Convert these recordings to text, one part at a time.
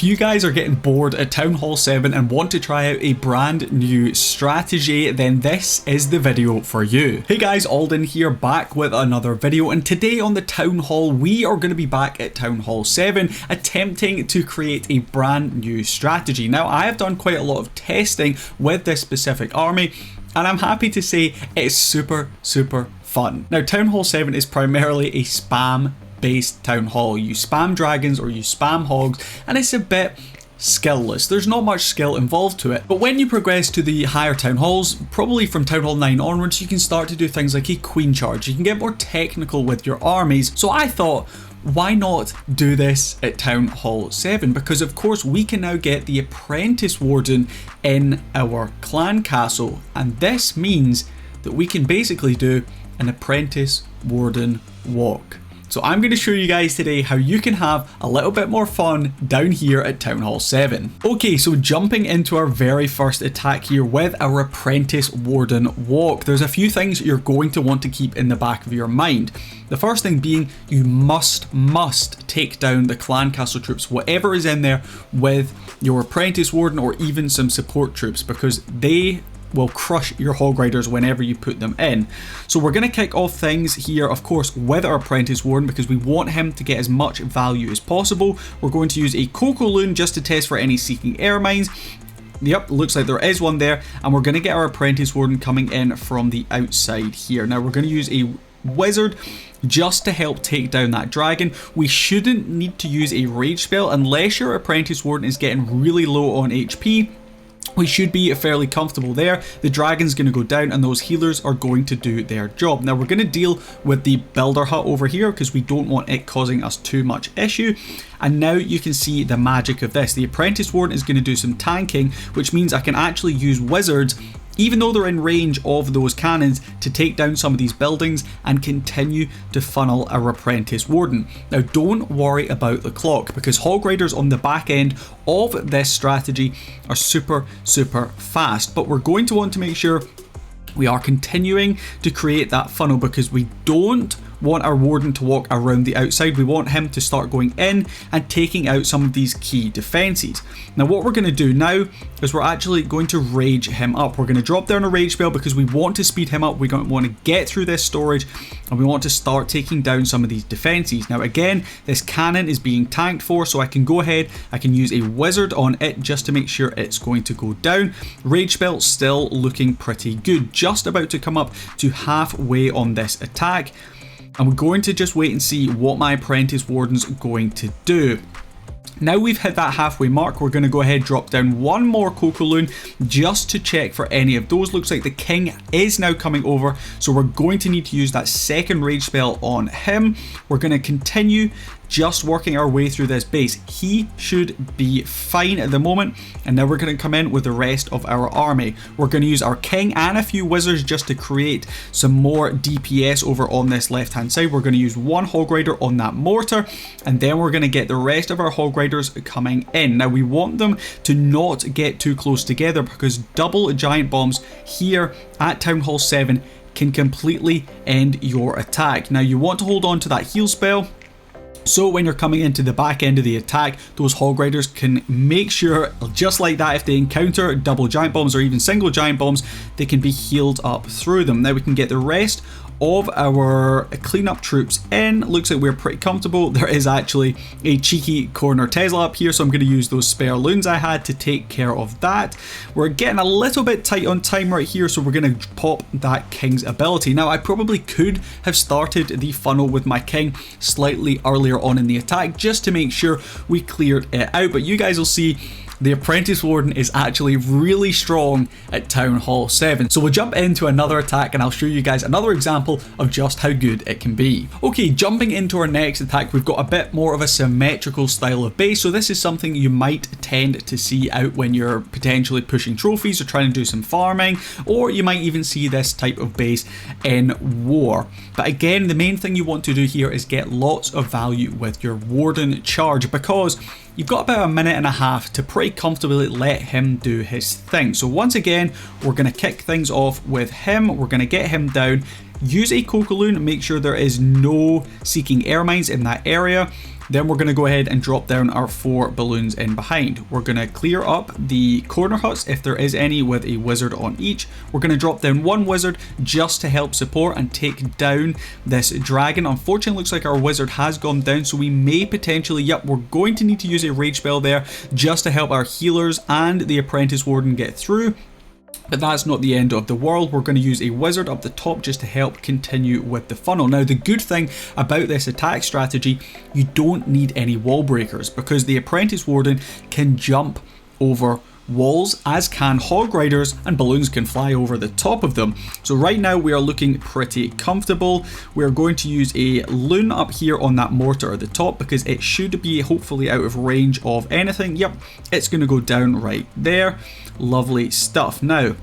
if you guys are getting bored at Townhall 7 and want to try out a brand new strategy, then this is the video for you. Hey guys, Alden here, back with another video, and today on the Townhall we are going to be back at Townhall 7 attempting to create a brand new strategy. Now I have done quite a lot of testing with this specific army, and I'm happy to say it's super fun. Now Townhall 7 is primarily a spam based town hall. You spam dragons or you spam hogs, and it's a bit skillless. There's not much skill involved to it. But when you progress to the higher town halls, probably from Town Hall 9 onwards, you can start to do things like a queen charge. You can get more technical with your armies. So I thought, why not do this at Town Hall 7? Because of course we can now get the Apprentice Warden in our clan castle, and this means that we can basically do an Apprentice Warden Walk. So I'm going to show you guys today how you can have a little bit more fun down here at Town Hall 7. Okay, so jumping into our very first attack here with our Apprentice Warden Walk, there's a few things you're going to want to keep in the back of your mind. The first thing being, you must take down the clan castle troops, whatever is in there, with your Apprentice Warden or even some support troops, because they will crush your hog riders whenever you put them in. So we're going to kick off things here, of course, with our Apprentice Warden, because we want him to get as much value as possible. We're going to use a Cocoa Loon just to test for any seeking air mines. Yep, looks like there is one there, and we're going to get our Apprentice Warden coming in from the outside here. Now we're going to use a wizard just to help take down that dragon. We shouldn't need to use a rage spell unless your Apprentice Warden is getting really low on HP. We should be fairly comfortable there. The dragon's going to go down and those healers are going to do their job. Now we're going to deal with the builder hut over here because we don't want it causing us too much issue. And now you can see the magic of this. The Apprentice Warden is going to do some tanking, which means I can actually use wizards, even though they're in range of those cannons, to take down some of these buildings and continue to funnel our Apprentice Warden. Now don't worry about the clock, because hog riders on the back end of this strategy are super fast, but we're going to want to make sure we are continuing to create that funnel, because we don't want our warden to walk around the outside. We want him to start going in and taking out some of these key defenses. Now what we're going to do now is we're actually going to rage him up. We're going to drop down a rage spell because we want to speed him up. We want to get through this storage and we want to start taking down some of these defenses. Now again, this cannon is being tanked for, so I can go ahead, I can use a wizard on it just to make sure it's going to go down. Rage spell still looking pretty good, just about to come up to halfway on this attack. And we're going to just wait and see what my Apprentice Warden's going to do. Now we've hit that halfway mark, we're going to go ahead, drop down one more Cocoa Loon just to check for any of those. Looks like the king is now coming over, so we're going to need to use that second rage spell on him. We're going to continue just working our way through this base. He should be fine at the moment, and now we're going to come in with the rest of our army. We're going to use our king and a few wizards just to create some more DPS over on this left hand side. We're going to use one hog rider on that mortar, and then we're going to get the rest of our hog riders coming in. Now we want them to not get too close together, because double giant bombs here at Town Hall 7 can completely end your attack. Now you want to hold on to that heal spell, so when you're coming into the back end of the attack, those hog riders can make sure, just like that, if they encounter double giant bombs or even single giant bombs, they can be healed up through them. Now we can get the rest of our cleanup troops in. Looks like we're pretty comfortable. There is actually a cheeky corner Tesla up here, so I'm going to use those spare loons I had to take care of that. We're getting a little bit tight on time right here, so we're going to pop that king's ability. Now I probably could have started the funnel with my king slightly earlier on in the attack just to make sure we cleared it out, but you guys will see the Apprentice Warden is actually really strong at Town Hall 7. So we'll jump into another attack and I'll show you guys another example of just how good it can be. Okay, jumping into our next attack, we've got a bit more of a symmetrical style of base. So this is something you might tend to see out when you're potentially pushing trophies or trying to do some farming, or you might even see this type of base in war. But again, the main thing you want to do here is get lots of value with your Warden charge, because you've got about a minute and a half to pretty comfortably let him do his thing. So once again, we're going to kick things off with him. We're going to get him down. use a Coquelude, make sure there is no seeking air mines in that area. Then we're going to go ahead and drop down our 4 balloons in behind. We're going to clear up the corner huts if there is any with a wizard on each. We're going to drop down 1 wizard just to help support and take down this dragon. Unfortunately, it looks like our wizard has gone down, so we may potentially, yep, we're going to need to use a rage spell there just to help our healers and the Apprentice Warden get through. But that's not the end of the world. We're going to use a wizard up the top just to help continue with the funnel. Now, the good thing about this attack strategy, you don't need any wall breakers because the Apprentice Warden can jump over walls, as can hog riders, and balloons can fly over the top of them. So right now we are looking pretty comfortable. We're going to use a loon up here on that mortar at the top because it should be hopefully out of range of anything. Yep, it's going to go down right there. Lovely stuff. Now,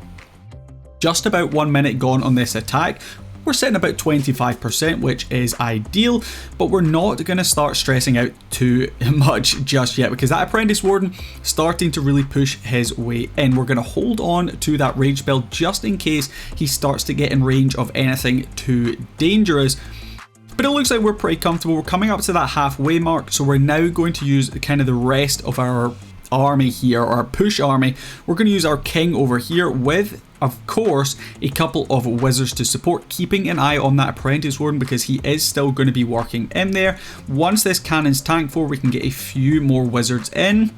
just about 1 minute gone on this attack. We're sitting about 25%, which is ideal, but we're not going to start stressing out too much just yet because that Apprentice Warden starting to really push his way in. We're going to hold on to that rage spell just in case he starts to get in range of anything too dangerous. But it looks like we're pretty comfortable. We're coming up to that halfway mark, so we're now going to use kind of the rest of our army here, or our push army. We're going to use our king over here with, of course, a couple of wizards to support, keeping an eye on that Apprentice Warden because he is still going to be working in there. Once this cannon's tanked for, we can get a few more wizards in.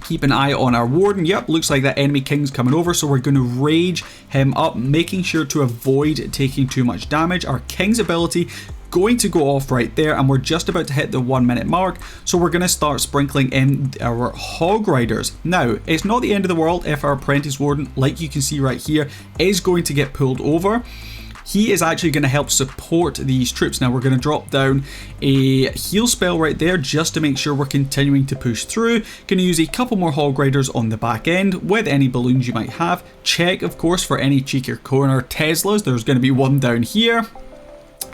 Keep an eye on our warden. Yep, looks like that enemy king's coming over, so we're going to rage him up, making sure to avoid taking too much damage. Our king's ability going to go off right there, and we're just about to hit the 1 minute mark, so we're going to start sprinkling in our hog riders. Now, it's not the end of the world if our Apprentice Warden, like you can see right here, is going to get pulled over. He is actually going to help support these troops. Now we're going to drop down a heal spell right there just to make sure we're continuing to push through. Going to use a couple more hog riders on the back end with any balloons you might have. Check, of course, for any cheekier corner Teslas. There's going to be one down here.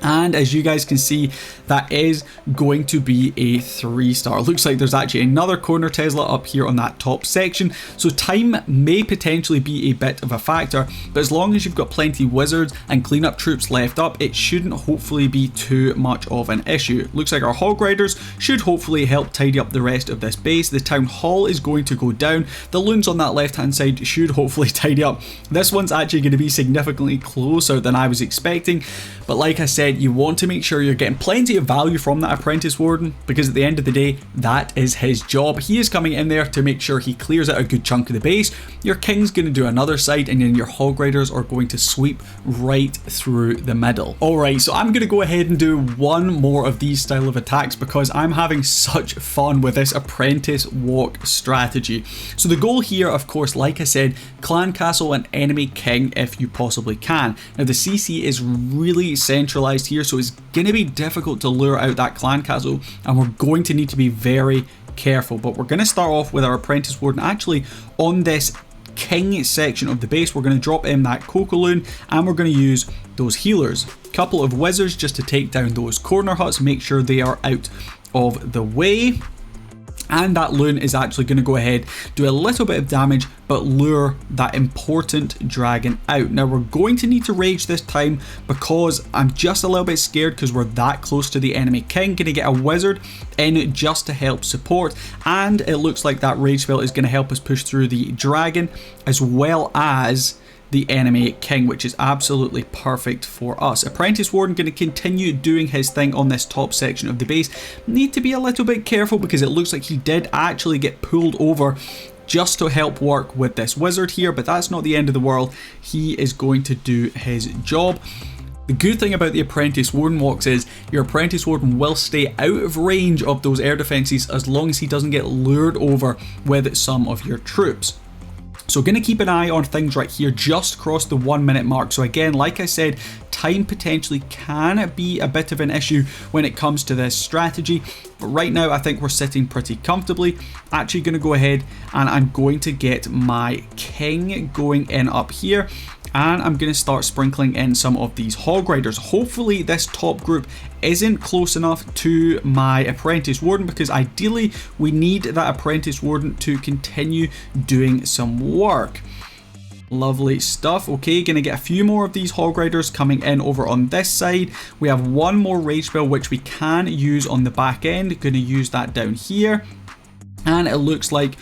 And as you guys can see, that is going to be a 3-star. Looks like there's actually another corner Tesla up here on that top section. So time may potentially be a bit of a factor, but as long as you've got plenty wizards and cleanup troops left up, it shouldn't hopefully be too much of an issue. Looks like our hog riders should hopefully help tidy up the rest of this base. The town hall is going to go down. The loons on that left hand side should hopefully tidy up. This one's actually going to be significantly closer than I was expecting, but like I said, you want to make sure you're getting plenty of value from that Apprentice Warden because at the end of the day, that is his job. He is coming in there to make sure he clears out a good chunk of the base. Your king's going to do another side, and then your hog riders are going to sweep right through the middle. Alright, so I'm going to go ahead and do one more of these style of attacks because I'm having such fun with this Apprentice Walk strategy. So the goal here, of course, like I said, clan castle and enemy king if you possibly can. Now the CC is really centralized here, so it's going to be difficult to lure out that clan castle, and we're going to need to be very careful. But we're going to start off with our Apprentice Warden actually on this king section of the base. We're going to drop in that Coquelude, and we're going to use those healers. Couple of wizards just to take down those corner huts, make sure they are out of the way. And that loon is actually going to go ahead, do a little bit of damage, but lure that important dragon out. Now we're going to need to rage this time because I'm just a little bit scared because we're that close to the enemy king. Going to get a wizard in just to help support, and it looks like that rage spell is going to help us push through the dragon as well as the enemy king, which is absolutely perfect for us. Apprentice Warden going to continue doing his thing on this top section of the base. Need to be a little bit careful because it looks like he did actually get pulled over just to help work with this wizard here, but that's not the end of the world. He is going to do his job. The good thing about the Apprentice Warden walks is your Apprentice Warden will stay out of range of those air defenses as long as he doesn't get lured over with some of your troops. So going to keep an eye on things right here, just crossed the 1 minute mark. So again, like I said, time potentially can be a bit of an issue when it comes to this strategy. But right now, I think we're sitting pretty comfortably. Actually going to go ahead and I'm going to get my king going in up here. And I'm going to start sprinkling in some of these hog riders. Hopefully this top group isn't close enough to my Apprentice Warden because ideally we need that Apprentice Warden to continue doing some work. Lovely stuff. Okay, gonna get a few more of these Hog Riders coming in over on this side. We have one more Rage Spell which we can use on the back end. Gonna use that down here. And it looks like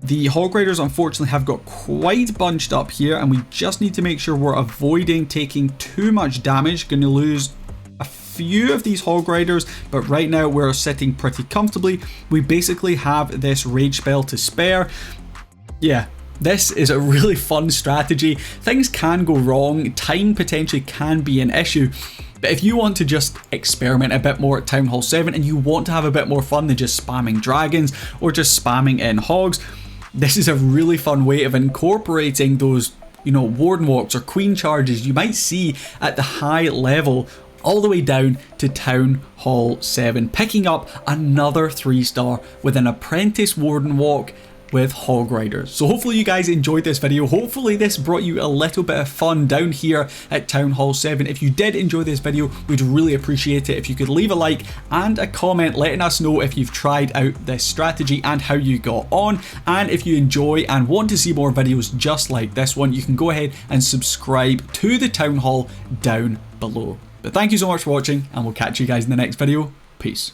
the Hog Riders unfortunately have got quite bunched up here, and we just need to make sure we're avoiding taking too much damage. Gonna lose a few of these Hog Riders, but right now we're sitting pretty comfortably. We basically have this Rage Spell to spare. Yeah, this is a really fun strategy. Things can go wrong, time potentially can be an issue, but if you want to just experiment a bit more at Townhall 7 and you want to have a bit more fun than just spamming dragons or just spamming in hogs, this is a really fun way of incorporating those, you know, Warden Walks or Queen Charges you might see at the high level all the way down to Townhall 7, picking up another 3-star with an Apprentice Warden Walk with Hog Riders. So hopefully you guys enjoyed this video. Hopefully this brought you a little bit of fun down here at Townhall 7. If you did enjoy this video, we'd really appreciate it if you could leave a like and a comment letting us know if you've tried out this strategy and how you got on. And if you enjoy and want to see more videos just like this one, you can go ahead and subscribe to the Townhall down below. But thank you so much for watching, and we'll catch you guys in the next video. Peace.